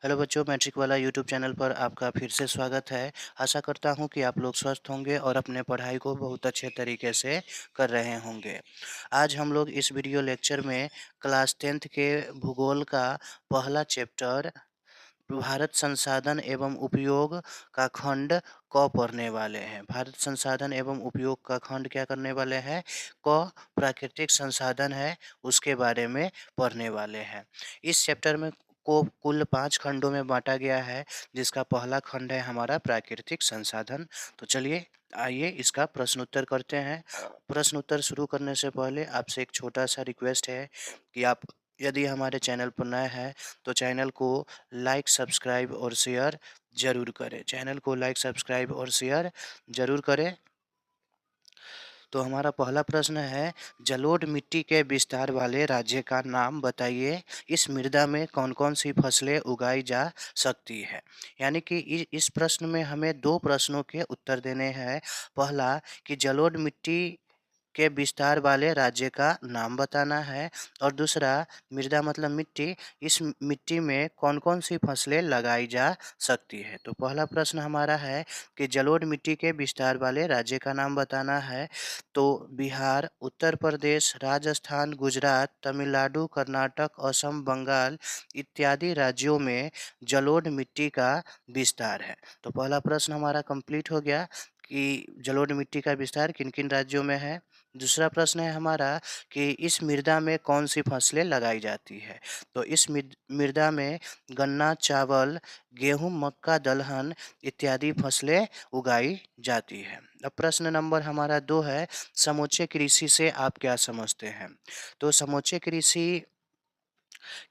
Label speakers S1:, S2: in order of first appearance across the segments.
S1: Hello बच्चों, matric वाला YouTube channel पर आपका फिर से स्वागत है। आशा करता हूं कि आप लोग स्वस्थ होंगे और अपने पढ़ाई को बहुत अच्छे तरीके से कर रहे होंगे। आज हम लोग इस वीडियो लेक्चर में क्लास 10th के भूगोल का पहला चैप्टर भारत संसाधन एवं उपयोग का खंड क पढ़ने वाले हैं। भारत संसाधन एवं उपयोग का खंड क्या करने वाले हैं? क प्राकृतिक संसाधन है, उसके बारे में पढ़ने वाले हैं। इस चैप्टर में को कुल 5 खंडों में बांटा गया है, जिसका पहला खंड है हमारा प्राकृतिक संसाधन। तो चलिए आइए इसका प्रश्न उत्तर करते हैं। प्रश्न उत्तर शुरू करने से पहले आपसे एक छोटा सा रिक्वेस्ट है कि आप यदि हमारे चैनल पर नए हैं तो चैनल को लाइक, सब्सक्राइब और शेयर ज़रूर करें। चैनल को लाइक, सब्सक्राइब और शेयर ज़रूर करें। तो हमारा पहला प्रश्न है, जलोढ़ मिट्टी के विस्तार वाले राज्य का नाम बताइए। इस मृदा में कौन-कौन सी फसलें उगाई जा सकती है? यानी कि इस प्रश्न में हमें 2 प्रश्नों के उत्तर देने हैं। पहला कि जलोढ़ मिट्टी के विस्तार वाले राज्य का नाम बताना है और दूसरा मृदा मतलब मिट्टी, इस मिट्टी में कौन-कौन सी फसलें लगाई जा सकती है। तो पहला प्रश्न हमारा है कि जलोढ़ मिट्टी के विस्तार वाले राज्य का नाम बताना है। तो बिहार, उत्तर प्रदेश, राजस्थान, गुजरात, तमिलनाडु, कर्नाटक, असम, बंगाल इत्यादि राज्यों में जलोढ़ मिट्टी का विस्तार है। तो पहला प्रश्न हमारा कंप्लीट हो गया कि जलोढ़ मिट्टी का विस्तार किन-किन राज्यों में है। दूसरा प्रश्न है हमारा कि इस मृदा में कौन-सी फसलें लगाई जाती है। तो इस मृदा में गन्ना, चावल, गेहूँ, मक्का, दलहन इत्यादि फसलें उगाई जाती है। अब प्रश्न नंबर हमारा 2 है, समोच्च कृषि से आप क्या समझते हैं? तो समोच्च कृषि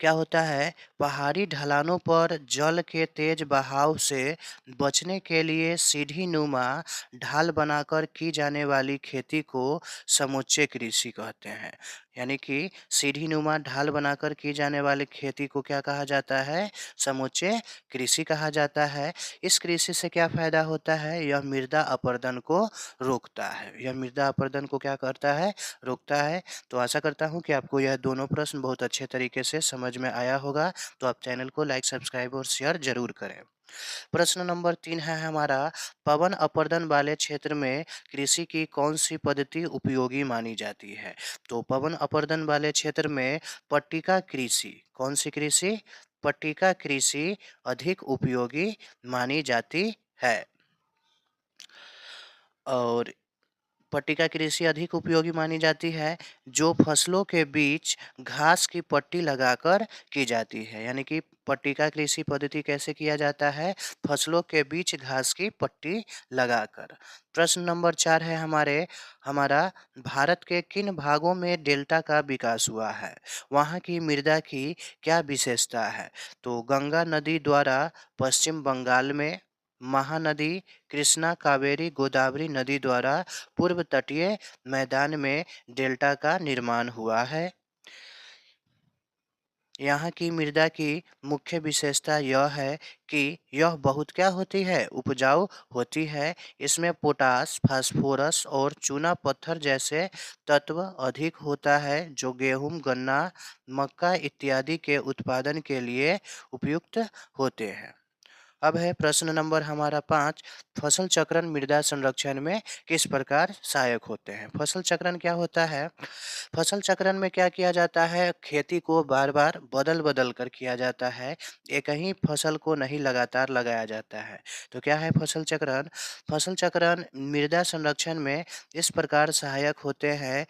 S1: क्या होता है? पहाड़ी ढलानों पर जल के तेज बहाव से बचने के लिए सीढ़ी-नुमा ढाल बनाकर की जाने वाली खेती को समोच्च कृषि कहते हैं। यानी कि सीढ़ी-नुमा ढाल बनाकर की जाने वाली खेती को क्या कहा जाता है? समोच्च कृषि कहा जाता है। इस कृषि से क्या फ़ायदा होता है? यह मृदा अपरदन को रोकता है। यह मृदा अपरदन को क्या करता है? रोकता है। तो आशा करता हूँ कि आपको यह दोनों प्रश्न बहुत अच्छे तरीके से समझ में आया होगा। तो आप चैनल को लाइक, सब्सक्राइब और शेयर ज़रूर करें। प्रश्न नंबर 3 है हमारा, पवन अपरदन वाले क्षेत्र में कृषि की कौन-सी पद्धति उपयोगी मानी जाती है? तो पवन अपरदन वाले क्षेत्र में पट्टिका कृषि, कौन-सी कृषि? पट्टिका कृषि अधिक उपयोगी मानी जाती है। और पट्टिका कृषि अधिक उपयोगी मानी जाती है, जो फसलों के बीच घास की पट्टी लगाकर की जाती है। यानी कि पट्टिका कृषि पद्धति कैसे किया जाता है? फसलों के बीच घास की पट्टी लगाकर। प्रश्न नंबर 4 है हमारा भारत के किन भागों में डेल्टा का विकास हुआ है? वहाँ की मृदा की क्या विशेषता है? तो गंगा नदी द्वारा पश्चिम बंगाल में, महानदी कृष्णा, कावेरी, गोदावरी नदी द्वारा पूर्व तटीय मैदान में डेल्टा का निर्माण हुआ है। यहाँ की मृदा की मुख्य विशेषता यह है कि यह बहुत क्या होती है? उपजाऊ होती है। इसमें पोटास, फास्फोरस और चूना पत्थर जैसे तत्व अधिक होता है, जो गेहूँ, गन्ना, मक्का इत्यादि के उत्पादन के लिए उपयुक्त होते हैं। अब है प्रश्न नंबर हमारा 5, फसल चक्रण मृदा संरक्षण में किस प्रकार सहायक होते हैं? फसल चक्रण क्या होता है? फसल चक्रण में क्या किया जाता है? खेती को बार-बार बदल-बदल कर किया जाता है। एक ही फसल को नहीं लगातार लगाया जाता है। तो क्या है फसल चक्रण? फसल चक्रण मृदा संरक्षण में इस प्रकार सहायक होते हैं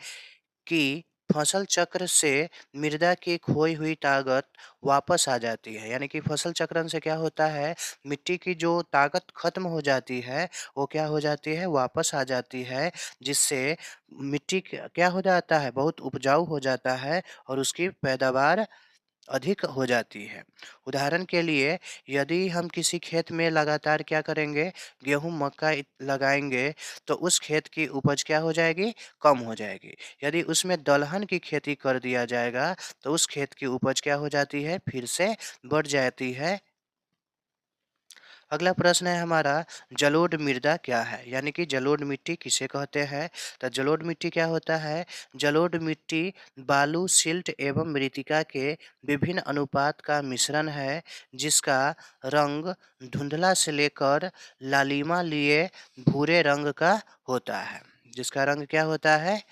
S1: कि फसल चक्र से मृदा की खोई हुई ताकत वापस आ जाती है। यानी कि फसल चक्रण से क्या होता है, मिट्टी की जो ताकत खत्म हो जाती है, वो क्या हो जाती है, वापस आ जाती है, जिससे मिट्टी क्या हो जाता है, बहुत उपजाऊ हो जाता है और उसकी पैदावार अधिक हो जाती है। उदाहरण के लिए यदि हम किसी खेत में लगातार क्या करेंगे, गेहूँ, मक्का लगाएँगे, तो उस खेत की उपज क्या हो जाएगी, कम हो जाएगी। यदि उसमें दलहन की खेती कर दिया जाएगा, तो उस खेत की उपज क्या हो जाती है, फिर से बढ़ जाती है। अगला प्रश्न है हमारा, जलोढ़ मृदा क्या है? यानी कि जलोढ़ मिट्टी किसे कहते हैं? तो जलोढ़ मिट्टी क्या होता है? जलोढ़ मिट्टी बालू, सिल्ट एवं मृत्तिका के विभिन्न अनुपात का मिश्रण है, जिसका रंग धुंधला से लेकर लालिमा लिए भूरे रंग का होता है। जिसका रंग क्या होता है?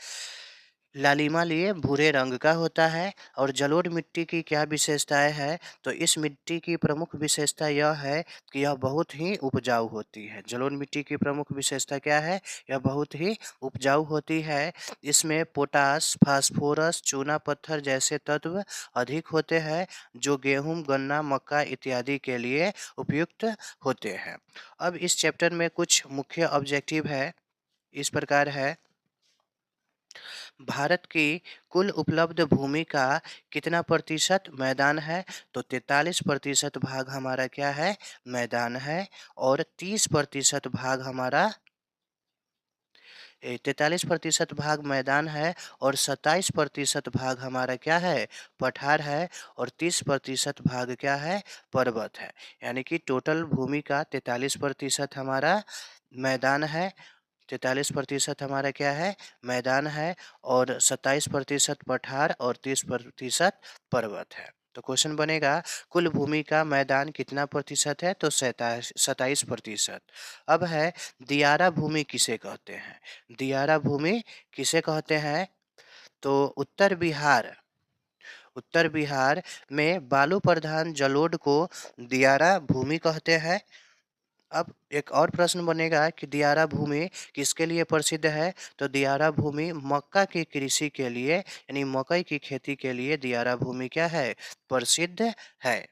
S1: लालिमा लिए भूरे रंग का होता है। और जलोढ़ मिट्टी की क्या विशेषताएं हैं? तो इस मिट्टी की प्रमुख विशेषता यह है कि यह बहुत ही उपजाऊ होती है। जलोढ़ मिट्टी की प्रमुख विशेषता क्या है? यह बहुत ही उपजाऊ होती है। इसमें पोटास, फास्फोरस, चूना पत्थर जैसे तत्व अधिक होते हैं, जो गेहूं, गन्ना, मक्का इत्यादि के लिए उपयुक्त होते हैं। अब इस चैप्टर में कुछ मुख्य ऑब्जेक्टिव है, इस प्रकार है। भारत की कुल उपलब्ध भूमि का कितना प्रतिशत मैदान है? तो 43% भाग हमारा क्या है? मैदान है। और 30% भाग हमारा 43% भाग मैदान है, और 27% भाग हमारा क्या है? पठार है। और 30% भाग क्या है? पर्वत है। यानी कि टोटल भूमि का 43% हमारा मैदान है, 43% हमारा क्या है? मैदान है। और 27% पठार और 30% पर्वत है। तो क्वेश्चन बनेगा, कुल भूमि का मैदान कितना प्रतिशत है? तो 27%। अब है, दियारा भूमि किसे कहते हैं? दियारा भूमि किसे कहते हैं? तो उत्तर बिहार में बालू प्रधान जलोढ़ को दियारा भूमि कहते हैं। अब एक और प्रश्न बनेगा कि दियारा भूमि किसके लिए प्रसिद्ध है? तो दियारा भूमि मक्का की कृषि के लिए, यानी मकई की खेती के लिए दियारा भूमि क्या है? प्रसिद्ध है।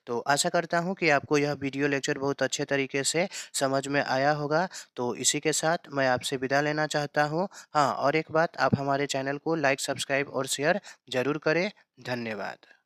S1: तो आशा करता हूँ कि आपको यह वीडियो लेक्चर बहुत अच्छे तरीके से समझ में आया होगा। तो इसी के साथ मैं आपसे विदा लेना चाहता हूँ। हाँ, और एक बात, आप हमारे चैनल को लाइक, सब्सक्राइब और शेयर ज़रूर करें। धन्यवाद।